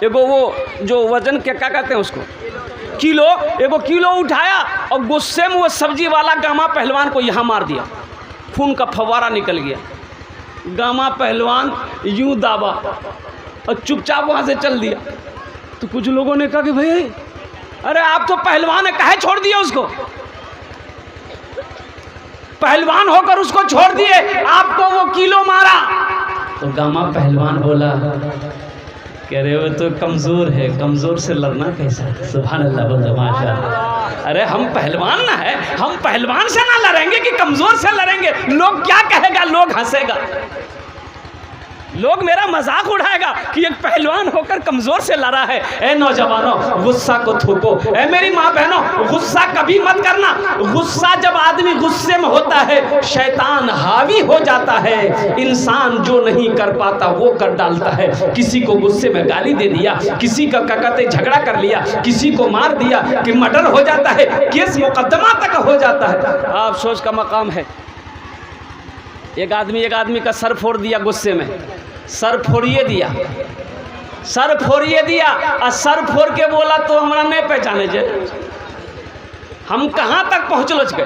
एगो वो जो वजन क्या कहते हैं उसको, किलो, एगो किलो उठाया और गुस्से में वो सब्जी वाला गामा पहलवान को यहाँ मार दिया, खून का फव्वारा निकल गया। गामा पहलवान यूं दाबा और चुपचाप वहाँ से चल दिया। तो कुछ लोगों ने कहा कि भाई अरे आप तो पहलवान है, काहे छोड़ दिए उसको, पहलवान होकर उसको छोड़ दिए, आपको वो किलो मारा। तो गामा पहलवान बोला, कह रहे वो तो कमज़ोर है, कमज़ोर से लड़ना कैसा। सुभान अल्लाह, बोल माशाअल्लाह। अरे हम पहलवान ना है, हम पहलवान से ना लड़ेंगे कि कमज़ोर से लड़ेंगे। लोग क्या कहेगा, लोग हंसेगा, लोग मेरा मजाक उड़ाएगा कि एक पहलवान होकर कमज़ोर से लड़ा है। ए नौजवानों, गुस्सा को थूको। ए मेरी माँ बहनों, गुस्सा कभी मत करना। गुस्सा जब आदमी गुस्से में होता है, शैतान हावी हो जाता है। इंसान जो नहीं कर पाता वो कर डालता है। किसी को गुस्से में गाली दे दिया, किसी का कहते झगड़ा कर लिया, किसी को मार दिया कि मर्डर हो जाता है, केस मुकदमा तक हो जाता है। आप सोच का मकाम है। एक आदमी का सर फोड़ दिया गुस्से में, सर फोड़िए दिया, सर फोड़िए दिया और सर फोड़ के बोला तो हमारा नहीं पहचाने जे हम कहाँ तक पहुँचल गए।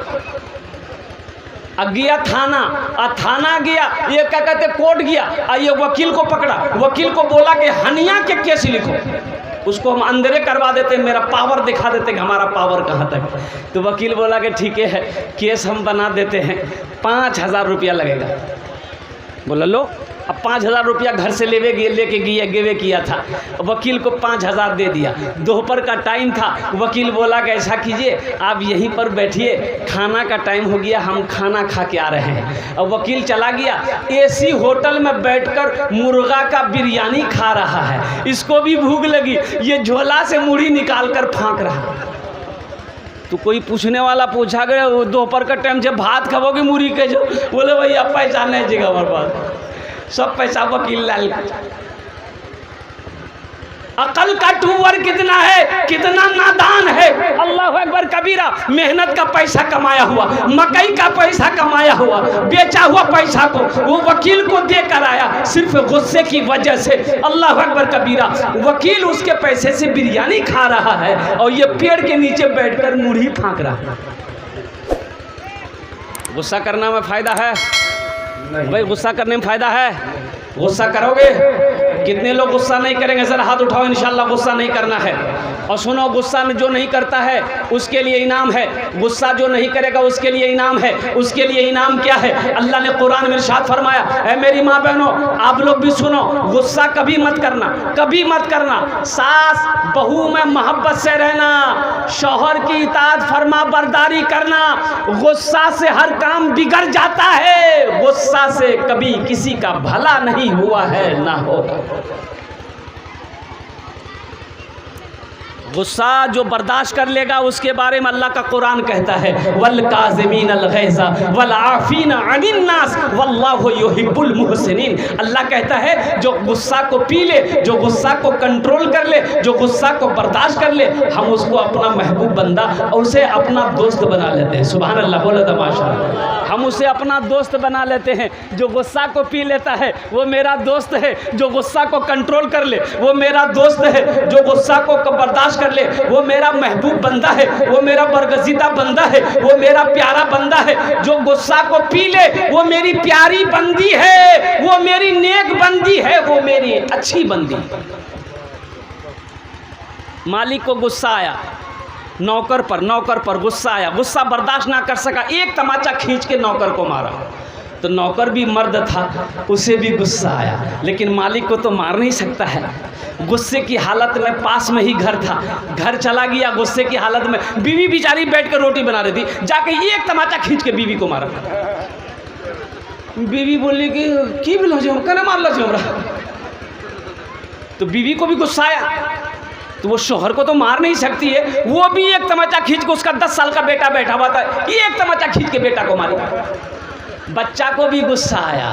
गया थाना, थाना गया, ये क्या कहते कोर्ट गया, ये वकील को पकड़ा, वकील को बोला कि हनिया के केस लिखो, उसको हम अंदरे करवा देते, मेरा पावर दिखा देते कि हमारा पावर कहाँ तक। तो वकील बोला कि ठीक है, केस हम बना देते हैं, 5,000 रुपया लगेगा। बोला लो। अब 5,000 रुपया घर से लेके गेवे किया था, वकील को 5,000 दे दिया। दोपहर का टाइम था, वकील बोला कि ऐसा कीजिए आप यहीं पर बैठिए, खाना का टाइम हो गया, हम खाना खा के आ रहे हैं। और वकील चला गया, एसी होटल में बैठकर मुर्गा का बिरयानी खा रहा है। इसको भी भूख लगी, ये झोला से मुड़ी निकाल कर फाँक रहा। तो कोई पूछने वाला पूछा गया, वो दोपहर का टाइम जब भात खाओगे मुर्गी के जो, बोले भैया पहचाने जगह हमारे पास सब पैसा वकील लाल। अकल का टूवर कितना है, कितना नादान है। अल्लाह अकबर कबीरा। मेहनत का पैसा कमाया हुआ, मकई का पैसा कमाया हुआ, बेचा हुआ पैसा को वो वकील को देकर आया सिर्फ गुस्से की वजह से। अल्लाह अकबर कबीरा। वकील उसके पैसे से बिरयानी खा रहा है और ये पेड़ के नीचे बैठकर मुर्गी फाँक रहा है। गुस्सा करना में फायदा है भाई, गुस्सा करने में फायदा है। गुस्सा करोगे, कितने लोग गुस्सा नहीं करेंगे, सर हाथ उठाओ, इंशाल्लाह गुस्सा नहीं करना है। और सुनो, गुस्सा जो नहीं करता है उसके लिए इनाम है, गुस्सा जो नहीं करेगा उसके लिए इनाम है। उसके लिए इनाम क्या है? अल्लाह ने कुरान में इरशाद फरमाया, है मेरी माँ बहनों आप लोग भी सुनो, गुस्सा कभी मत करना, कभी मत करना। सास बहू में मोहब्बत से रहना, शौहर की इताअत फरमा बरदारी करना। गुस्सा से हर काम बिगड़ जाता है, गुस्सा से कभी किसी का भला नहीं हुआ है, ना होगा। गुस्सा जो बर्दाश्त कर लेगा उसके बारे में अल्लाह का कुरान कहता है, वल काज़िमीन अल गैज़ वल आफ़ीन अनिन नास वल्लाहु युहिब्बुल मुहसिनीन। अल्लाह कहता है जो गुस्सा को पी ले, जो गुस्सा को कंट्रोल कर ले, जो गुस्सा को बर्दाश्त कर ले, हम उसको अपना महबूब बंदा और उसे अपना दोस्त बना लेते हैं। सुभान अल्लाह, बोलो तो माशाअल्लाह। हम उसे अपना दोस्त बना लेते हैं। जो गुस्सा को पी लेता है वो मेरा दोस्त है, जो गुस्सा को कंट्रोल कर ले वो मेरा दोस्त है, जो गुस्सा को बर्दाश्त कर ले वो मेरा महबूब बंदा है, वो मेरा बरगजीदा बंदा है, वो मेरा प्यारा बंदा है। जो गुस्सा को पी ले वो मेरी प्यारी बंदी है, वो मेरी नेक बंदी है, वो मेरी अच्छी बंदी। मालिक को गुस्सा आया, नौकर पर गुस्सा आया, गुस्सा बर्दाश्त ना कर सका, एक तमाचा खींच के नौकर को मारा। तो नौकर भी मर्द था, उसे भी गुस्सा आया, लेकिन मालिक को तो मार नहीं सकता है। गुस्से की हालत में पास में ही घर था, घर चला गया गुस्से की हालत में। बीवी बेचारी बैठ कर रोटी बना रही थी, जाके एक तमाचा खींच के बीवी को मारा। बीवी बोली कि बोलो जो कहना मार लो हमरा। तो बीवी को भी गुस्सा आया, तो वो शोहर को तो मार नहीं सकती है, वो भी एक तमाचा खींच के, उसका 10 साल का बेटा बैठा हुआ था, एक तमाचा खींच के बेटा को मारी। बच्चा को भी गुस्सा आया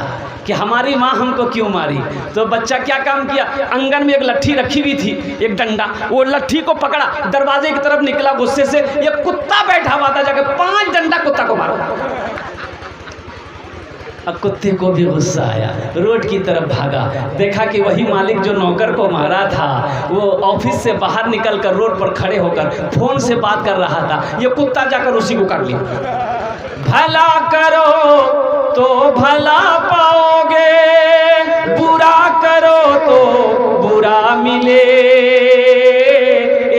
कि हमारी माँ हमको क्यों मारी। तो बच्चा क्या काम किया, आंगन में एक लट्ठी रखी हुई थी, एक डंडा, वो लट्ठी को पकड़ा, दरवाजे की तरफ निकला गुस्से से, ये कुत्ता बैठा हुआ था, जाके 5 डंडा कुत्ता को मारा। अब कुत्ते को भी गुस्सा आया, रोड की तरफ भागा, देखा कि वही मालिक जो नौकर को मारा था वो ऑफिस से बाहर निकल कर रोड पर खड़े होकर फोन से बात कर रहा था। ये कुत्ता जाकर उसी को काट लिया। भला करो तो भला पाओगे, बुरा करो तो बुरा मिले,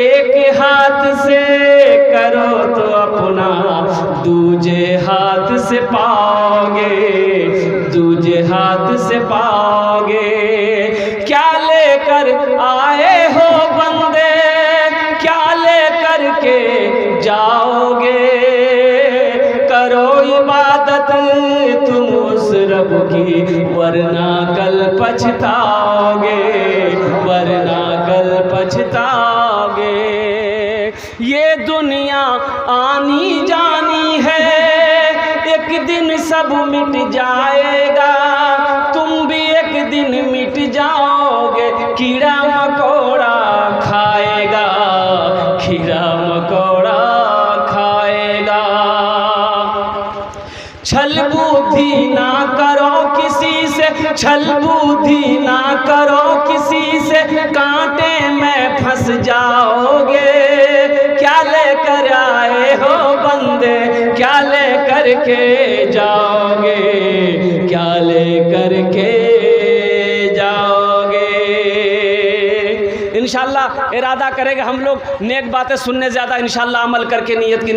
एक हाथ से करो तो अपना दूजे हाथ से पाओगे, दूजे हाथ से पाओगे। क्या लेकर आए हो बंदे, क्या लेकर के जाओगे, करो इबादत तुम उस रब की, वरना कल पछताओगे, वरना कल पछताओगे। ये दुनिया आनी जानी है, एक दिन सब मिट जाएगा, तुम भी एक दिन मिट जाओगे। कीड़ा मकोड़ा खाएगा, कीड़ा मकोड़ा खाएगा। छल बुद्धि ना करो किसी से, छल बुद्धि ना करो किसी से, कांटे में फंस जाओगे। क्या लेकर आए हो बंदे, क्या लेकर के जाओगे, क्या लेकर के जाओगे। इंशाअल्लाह इरादा करेंगे हम लोग नेक बातें सुनने ज़्यादा, इंशाअल्लाह अमल करके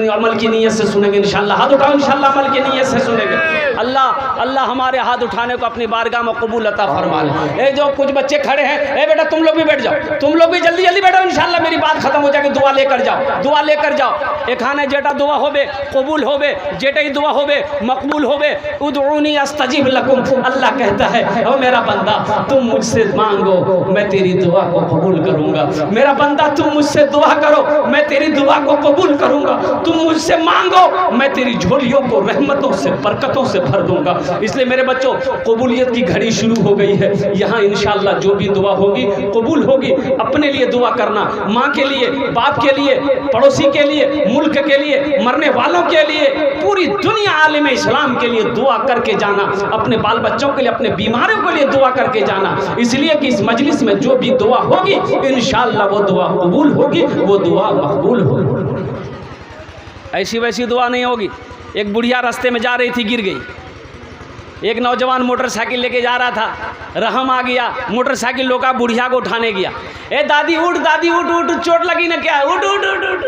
अमल की नीयत से सुनेंगे। इंशाअल्लाह हाथ उठाओ, इंशाअल्लाह अमल की नीयत से सुनेंगे। अल्लाह अल्लाह हमारे हाथ उठाने को अपनी बारगाह में कबूल अता फरमा ले। ए जो कुछ बच्चे खड़े हैं, ए बेटा तुम लोग भी बैठ जाओ, तुम लोग भी जल्दी जल्दी बैठो, इंशाअल्लाह मेरी बात खत्म हो जाएगी। दुआ लेकर जाओ, दुआ लेकर जाओ। एखाने जेटा दुआ होबे कबूल होबे, जेटा ही दुआ होबे मकबूल होबे। उदऊनी अस्तजीब लकुम, अल्लाह कहता है ओ मेरा बंदा तुम मुझसे मांगो मैं तेरी दुआ को कबूल करूंगा। मेरा बंदा तुम मुझसे दुआ करो मैं तेरी दुआ को कबूल करूंगा। तुम मुझसे मांगो मैं तेरी झोलियों को रहमतों से बरकतों से भर दूंगा। इसलिए मेरे बच्चों कबूलियत की घड़ी शुरू हो गई है। यहाँ इंशाअल्लाह जो भी दुआ होगी कबूल होगी। अपने लिए दुआ करना, माँ के लिए, बाप के लिए, पड़ोसी के लिए, मुल्क के लिए, मरने वालों के लिए, पूरी दुनिया आलिम इस्लाम के लिए दुआ करके जाना। अपने बाल बच्चों के लिए, अपने बीमारों के लिए दुआ करके जाना। इसलिए कि इस मजलिस में जो भी दुआ होगी इंशाअल्लाह वो दुआ कबूल होगी, वो दुआ मकबूल होगी। ऐसी वैसी दुआ नहीं होगी। एक बुढ़िया रास्ते में जा रही थी, गिर गई। एक नौजवान मोटरसाइकिल लेके जा रहा था, रहम आ गया, मोटरसाइकिल लोका बुढ़िया को उठाने गया। ए दादी उठ, दादी उठ उठ, चोट लगी ना क्या, उठ उठ उठ उठ।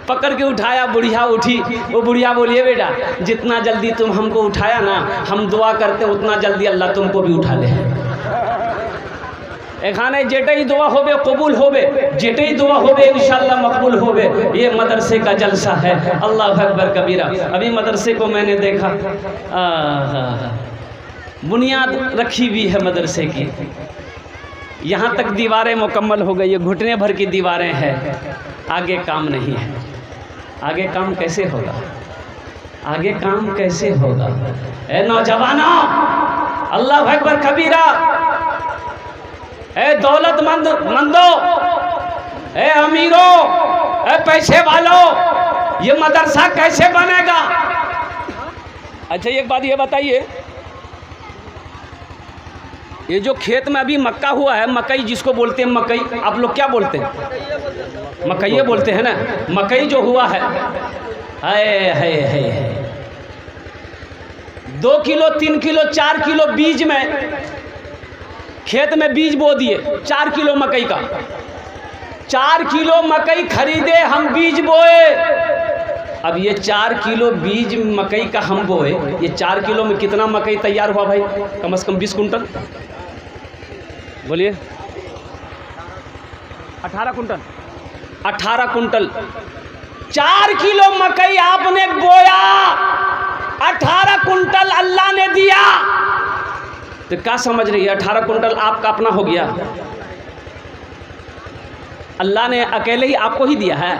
पकड़ के उठाया, बुढ़िया उठी। वो बुढ़िया बोलिए बेटा जितना जल्दी तुम हमको उठाया ना, हम दुआ करते उतना जल्दी अल्लाह तुमको भी उठा ले। एखाने जेटे ही दुआ होबे कबूल होबे, जेटे ही दुआ होबे इंशाअल्लाह मकबूल होबे। ये मदरसे का जलसा है। अल्लाह अकबर कबीरा। अभी मदरसे को मैंने देखा, बुनियाद रखी हुई है मदरसे की, यहाँ तक दीवारें मुकम्मल हो गई है, घुटने भर की दीवारें हैं, आगे काम नहीं है। आगे काम कैसे होगा, आगे काम कैसे होगा। ए नौजवानों, अल्लाह अकबर कबीरा, ए दौलतमंदो, ए अमीरों, ए पैसे वालों, ये मदरसा कैसे बनेगा। अच्छा एक बात ये बताइए, ये जो खेत में अभी मक्का हुआ है, मकई जिसको बोलते हैं मकई, आप लोग क्या बोलते हैं? मकई बोलते हैं ना। मकई जो हुआ है, है 2 किलो 3 किलो 4 किलो बीज में खेत में बीज बो दिए, 4 किलो मकई का, 4 किलो मकई खरीदे हम, बीज बोए। अब ये 4 किलो बीज मकई का हम बोए, ये 4 किलो में कितना मकई तैयार हुआ भाई? कम से कम 20 कुंटल। बोलिए 18 कुंटल। 18 कुंटल 4 किलो मकई आपने बोया, 18 कुंटल अल्लाह ने दिया। तो क्या समझ रही है? 18 कुंटल आपका अपना हो गया, अल्लाह ने अकेले ही आपको ही दिया है।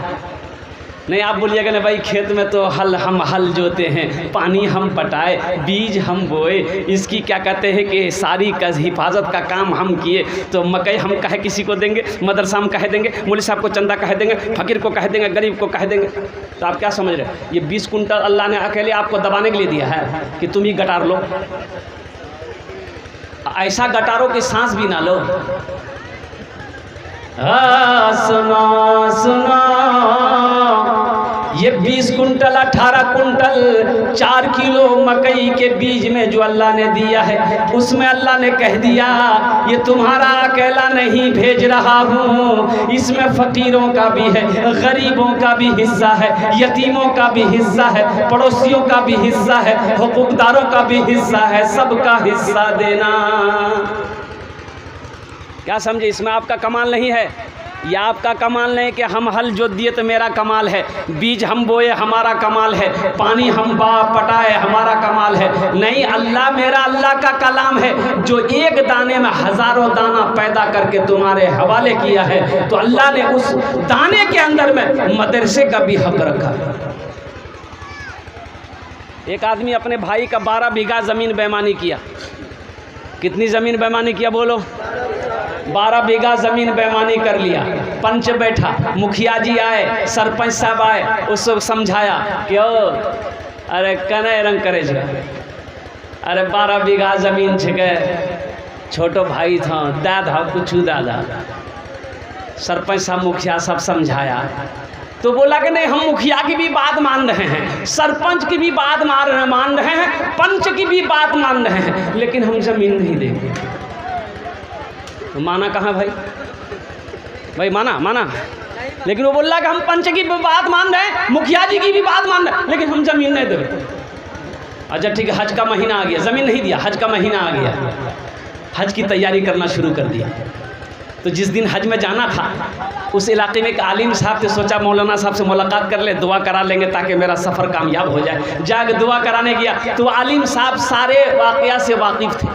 नहीं आप बोलिएगा ना भाई खेत में तो हम हल जोते हैं, पानी हम पटाए, बीज हम बोए, इसकी क्या कहते हैं कि सारी हिफाजत का काम हम किए, तो मकई हम कहे किसी को देंगे, मदरसा में कह देंगे, मौलवी साहब को चंदा कह देंगे, फ़कीर को कह देंगे, गरीब को कह देंगे। तो आप क्या समझ रहे हैं? ये 20 कुंटल अल्लाह ने अकेले आपको दबाने के लिए दिया है कि तुम ही गटार लो। ऐसा गटारों की सांस भी ना लो। सुनो सुनो, ये 20 कुंटल 18 कुंटल 4 किलो मकई के बीज में जो अल्लाह ने दिया है, उसमें अल्लाह ने कह दिया ये तुम्हारा अकेला नहीं भेज रहा हूँ, इसमें फ़कीरों का भी है, गरीबों का भी हिस्सा है, यतीमों का भी हिस्सा है, पड़ोसियों का भी हिस्सा है, हुकूकदारों का भी हिस्सा है, सबका हिस्सा देना। क्या समझे? इसमें आपका कमाल नहीं है, या आपका कमाल नहीं कि हम हल जोत दिए तो मेरा कमाल है, बीज हम बोए हमारा कमाल है, पानी हम पटाए हमारा कमाल है। नहीं, अल्लाह मेरा अल्लाह का कलाम है जो एक दाने में हज़ारों दाना पैदा करके तुम्हारे हवाले किया है। तो अल्लाह ने उस दाने के अंदर में मदरसे का भी हक रखा। एक आदमी अपने भाई का 12 बीघा ज़मीन बेईमानी किया। कितनी ज़मीन बेईमानी किया बोलो? 12 बीघा ज़मीन बेईमानी कर लिया। पंच बैठा, मुखिया जी आए, सरपंच साहब आए, उसको समझाया कि ओ अरे कने रंग करे छे, अरे 12 बीघा ज़मीन छे, छोटो भाई था, दादा कुछ दादा। सरपंच साहब मुखिया सब समझाया तो बोला कि नहीं, हम मुखिया की भी बात मान रहे हैं, सरपंच की भी बात मान रहे हैं, पंच की भी बात मान रहे हैं, लेकिन हम ज़मीन नहीं देंगे। तो माना कहाँ भाई? भाई माना, लेकिन वो बोल रहा कि हम पंच की भी बात मान रहे हैं, मुखिया जी की भी बात मान रहे हैं, लेकिन हम ज़मीन नहीं देंगे। अच्छा ठीक है, हज का महीना आ गया, ज़मीन नहीं दिया, हज का महीना आ गया, हज की तैयारी करना शुरू कर दिया। तो जिस दिन हज में जाना था, उस इलाके में एक आलिम साहब थे, सोचा मौलाना साहब से मुलाकात कर ले, दुआ करा लेंगे ताकि मेरा सफ़र कामयाब हो जाए। जाके दुआ कराने गया तो आलिम साहब सारे वाक़या से वाकिफ़ थे।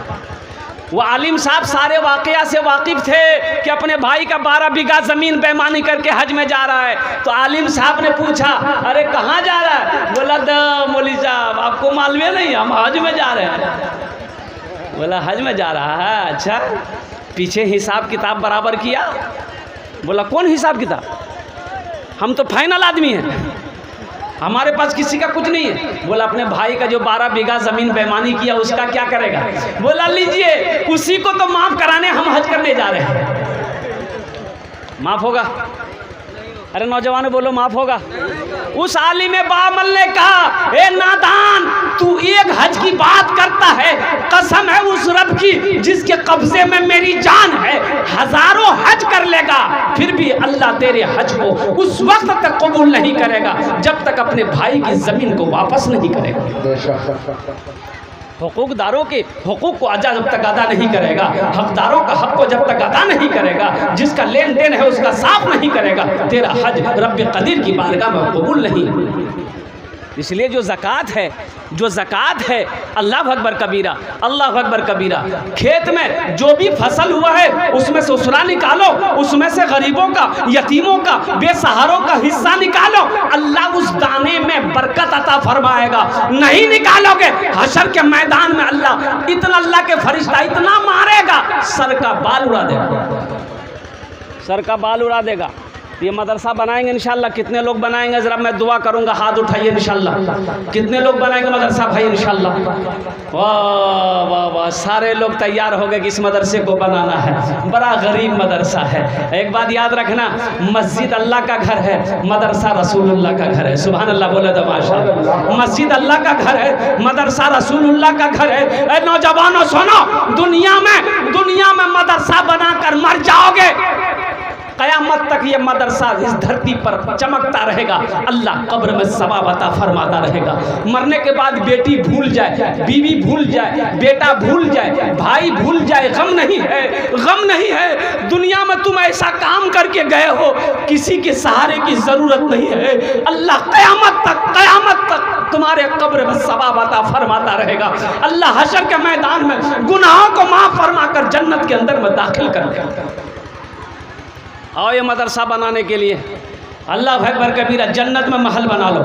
वो आलिम साहब सारे वाक़या से वाकिफ़ थे कि अपने भाई का 12 बीघा ज़मीन बेईमानी करके हज में जा रहा है। तो आलिम साहब ने पूछा, अरे कहाँ जा रहा है? बोला मौलवी साहब आपको मालूम नहीं, हम हज में जा रहे हैं। बोला हज में जा रहा है, अच्छा पीछे हिसाब किताब बराबर किया? बोला कौन हिसाब किताब, हम तो फाइनल आदमी हैं, हमारे पास किसी का कुछ नहीं है। बोला अपने भाई का जो 12 बीघा ज़मीन बेईमानी किया उसका क्या करेगा? बोला लीजिए, उसी को तो माफ़ कराने हम हज करने जा रहे हैं। माफ़ होगा? अरे नौजवानों बोलो माफ़ होगा? उस आलिम बामल ने कहा, ए नादान, तू एक हज की बात करता है, कसम है उस रब की जिसके कब्जे में मेरी जान है, हजारों हज कर लेगा, फिर भी अल्लाह तेरे हज को उस वक्त तक कबूल नहीं करेगा जब तक अपने भाई की ज़मीन को वापस नहीं करेगा। हुकूकदारों के हुकूक को जब तक अदा नहीं करेगा, हकदारों का हक को जब तक अदा नहीं करेगा, जिसका लेन देन है उसका साफ नहीं करेगा, तेरा हज रब्बे कदीर की बारगाह में कबूल नहीं। इसलिए जो ज़कात है, अल्लाह अकबर कबीरा, अल्लाह अकबर कबीरा। खेत में जो भी फसल हुआ है उसमें से उसरा निकालो, उसमें से गरीबों का, यतीमों का, बेसहारों का हिस्सा निकालो, अल्लाह उस दाने में बरकत अता फरमाएगा। नहीं निकालोगे, हशर के मैदान में अल्लाह के फरिश्ता इतना मारेगा, सर का बाल उड़ा देगा, सर का बाल उड़ा देगा। ये मदरसा बनाएंगे इंशाल्लाह। कितने लोग बनाएंगे ज़रा मैं दुआ करूंगा, हाथ उठाइए इंशाल्लाह। कितने लोग बनाएंगे मदरसा भाई इंशाल्लाह? वाह वाह वाह, सारे लोग तैयार हो गए कि इस मदरसे को बनाना है। बड़ा गरीब मदरसा है। एक बात याद रखना, मस्जिद अल्लाह का घर है, मदरसा रसूलुल्लाह का घर है। सुभान अल्लाह बोले तो माशाअल्लाह। मस्जिद अल्लाह का घर है, मदरसा रसूलुल्लाह का घर है। नौजवानों सुनो, दुनिया में मदरसा बनाकर मर जाओगे, क़यामत तक ये मदरसा इस धरती पर चमकता रहेगा, अल्लाह कब्र में सवाब अता फरमाता रहेगा। मरने के बाद बेटी भूल जाए, बीवी भूल जाए, बेटा भूल जाए, भाई भूल जाए, गम नहीं है। दुनिया में तुम ऐसा काम करके गए हो, किसी के सहारे की ज़रूरत नहीं है। अल्लाह क़यामत तक तुम्हारे कब्र में सवाब अता फरमाता रहेगा। अल्लाह हशर के मैदान में गुनाहों को माफ़ फरमा कर जन्नत के अंदर में दाखिल कर देगा। आओ ये मदरसा बनाने के लिए अल्लाह अकबर कबीरा। जन्नत में महल बना लो,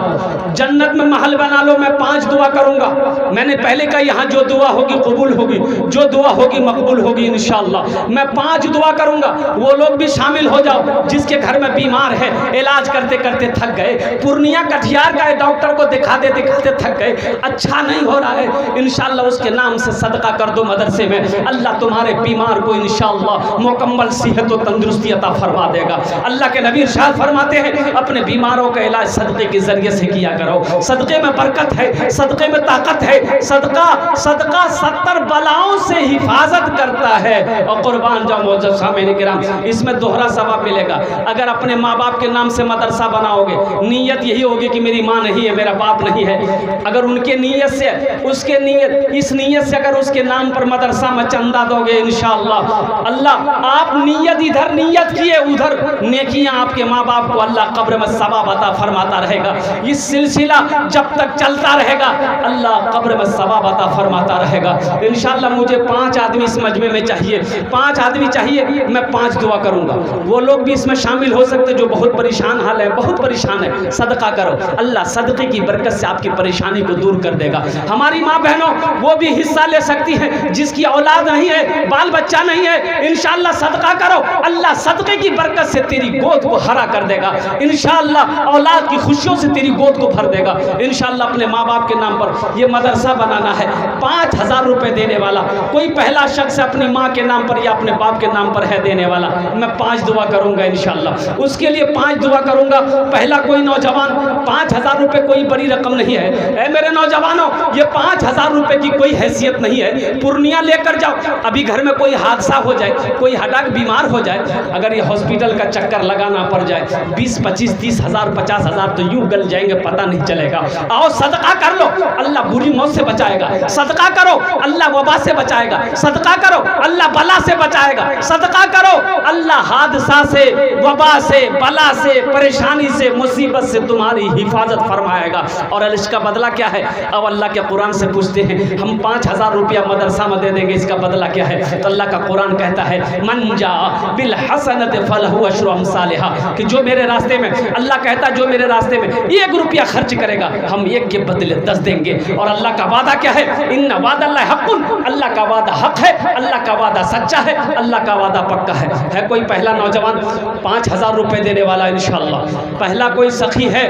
जन्नत में महल बना लो। मैं 5 दुआ करूंगा। मैंने पहले कहा यहाँ जो दुआ होगी कबूल होगी, जो दुआ होगी मकबूल होगी इंशाअल्लाह। मैं 5 दुआ करूंगा, वो लोग भी शामिल हो जाओ जिसके घर में बीमार है, इलाज करते करते थक गए, पूर्णिया कटिहार का डॉक्टर को दिखाते दिखाते थक गए, अच्छा नहीं हो रहा है, इंशाअल्लाह उसके नाम से सदका कर दो मदरसे में। अल्लाह तुम्हारे बीमार को इंशाअल्लाह मुकम्मल सेहत और तंदुरुस्ती अता फरमा देगा। अल्लाह के नबी इरशाद फरमाते हैं अपने बीमारों का इलाज सदक़े के जरिए से किया करो। सदक़े में बरकत है, सदक़े में ताकत है। सदका 70 बलाओं से हिफाजत करता है। और कुर्बान जाओ मौजूद सामने किराम, इसमें दोहरा सवाब मिलेगा। अगर अपने माँ बाप के नाम से मदरसा बनाओगे, नीयत यही होगी कि मेरी माँ नहीं है, मेरा बाप नहीं है, अगर उनके नीयत से, उसके नीयत, इस नीयत से अगर उसके नाम पर मदरसा में चंदा दोगे इंशाअल्लाह, अल्लाह आप नीयत इधर नीयत किए उधर नेकियां आपके माँ बाप को अल्लाह कब्र में सवाब अता फरमाता रहेगा। ये सिलसिला जब तक चलता रहेगा अल्लाह कब्र में सवाब अता फरमाता रहेगा इंशाअल्लाह। मुझे 5 आदमी इस मजमे में चाहिए, 5 आदमी चाहिए। मैं 5 दुआ करूंगा, वो लोग भी इसमें शामिल हो सकते जो बहुत परेशान हाल है, बहुत परेशान है। सदका करो, अल्लाह सदक़े की बरकत से आपकी परेशानी को दूर कर देगा। हमारी माँ बहनों वो भी हिस्सा ले सकती हैं जिसकी औलाद नहीं है, बाल बच्चा नहीं है, इंशाअल्लाह सदका करो, अल्लाह सदक़े की बरकत से तेरी गोद को हरा कर देगा इंशाअल्लाह। औलाद की खुशियों से तेरी गोद को भर देगा इंशाअल्लाह। अपने माँ बाप के नाम पर ये मदरसा बनाना है, 5000 रुपये देने वाला कोई पहला शख्स अपनी माँ के नाम पर या अपने बाप के नाम पर है देने वाला, मैं 5 दुआ करूंगा इंशाअल्लाह। उसके लिए 5 दुआ करूंगा। पहला कोई नौजवान, 5000 रुपये कोई बड़ी रकम नहीं है। ऐ मेरे नौजवानों, ये 5000 रुपये की कोई हैसियत नहीं है। पूर्णिया लेकर जाओ, अभी घर में कोई हादसा हो जाए, कोई हटाक बीमार हो जाए, अगर ये हॉस्पिटल का चक्कर लगाना पड़ जाए, 20, 25, 30 हजार, 50 हजार तो यूं गल जाएंगे, पता नहीं चलेगा। आओ सदका कर लो, अल्लाह बुरी मौत से बचाएगा। सदका करो, अल्लाह वबा से बचाएगा। सदका करो, अल्लाह बला से बचाएगा। सदका करो, अल्लाह हादसा से, वबा से, बला से, परेशानी से, मुसीबत से तुम्हारी हिफाजत फरमाएगा। और इसका बदला क्या है? अब अल्लाह के कुरान से पूछते हैं, हम 5000 रुपया मदरसा में दे देंगे, इसका बदला क्या है? तो अल्लाह का कुरान कहता है मन जा बिल हसनत फलहु अशरु अमसालिहा, कि जो मेरे रास्ते में, अल्लाह कहता है जो मेरे रास्ते में 1 रुपया खर्च करेगा हम 1 के बदले 10 देंगे। और अल्लाह का वादा क्या है? इन्ना वादा अल्लाह हक़्क़ुन, अल्लाह का वादा हक है, अल्लाह का वादा सच्चा है, अल्लाह का वादा पक्का है। कोई पहला नौजवान 5000 रुपये देने वाला इंशाअल्लाह? पहला कोई सखी है,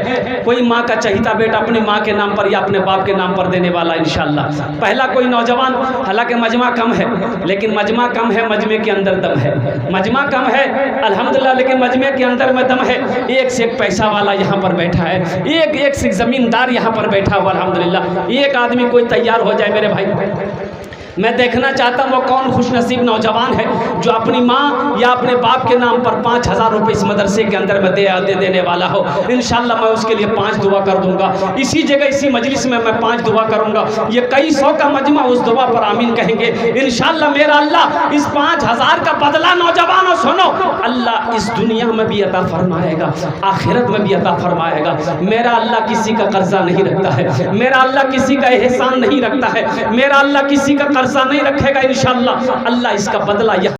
कोई माँ का चहीता बेटा अपनी माँ के नाम पर या अपने बाप के नाम पर देने वाला इंशाअल्लाह? पहला कोई नौजवान, हालांकि मजमा कम है, लेकिन मजमा कम है, मजमे के अंदर दम है। मजमा कम है अल्हम्दुलिल्लाह, लेकिन मजमे के अंदर में दम है। एक से एक पैसा वाला यहाँ पर बैठा है, एक से ज़मींदार यहाँ पर बैठा हुआ अल्हम्दुलिल्लाह। एक आदमी कोई तैयार हो जाए मेरे भाई, मैं देखना चाहता हूँ वो कौन खुशनसीब नौजवान है जो अपनी माँ या अपने बाप के नाम पर 5000 रुपये इस मदरसे के अंदर में दे देने वाला हो। इंशाअल्लाह मैं उसके लिए 5 दुआ कर दूंगा। इसी जगह इसी मजलिस में मैं 5 दुआ करूंगा। ये कई 100 का मजमा उस दुआ पर आमीन कहेंगे इंशाअल्लाह। मेरा अल्लाह इस 5000 का बदला नौजवानों सुनो, अल्लाह इस दुनिया में भी अता फरमाएगा, आखिरत में भी अता फरमाएगा। मेरा अल्लाह किसी का कर्जा नहीं रखता है, मेरा अल्लाह किसी का एहसान नहीं रखता है, मेरा अल्लाह किसी का कर्जा नहीं रखेगा इंशाअल्लाह। अल्लाह इसका बदला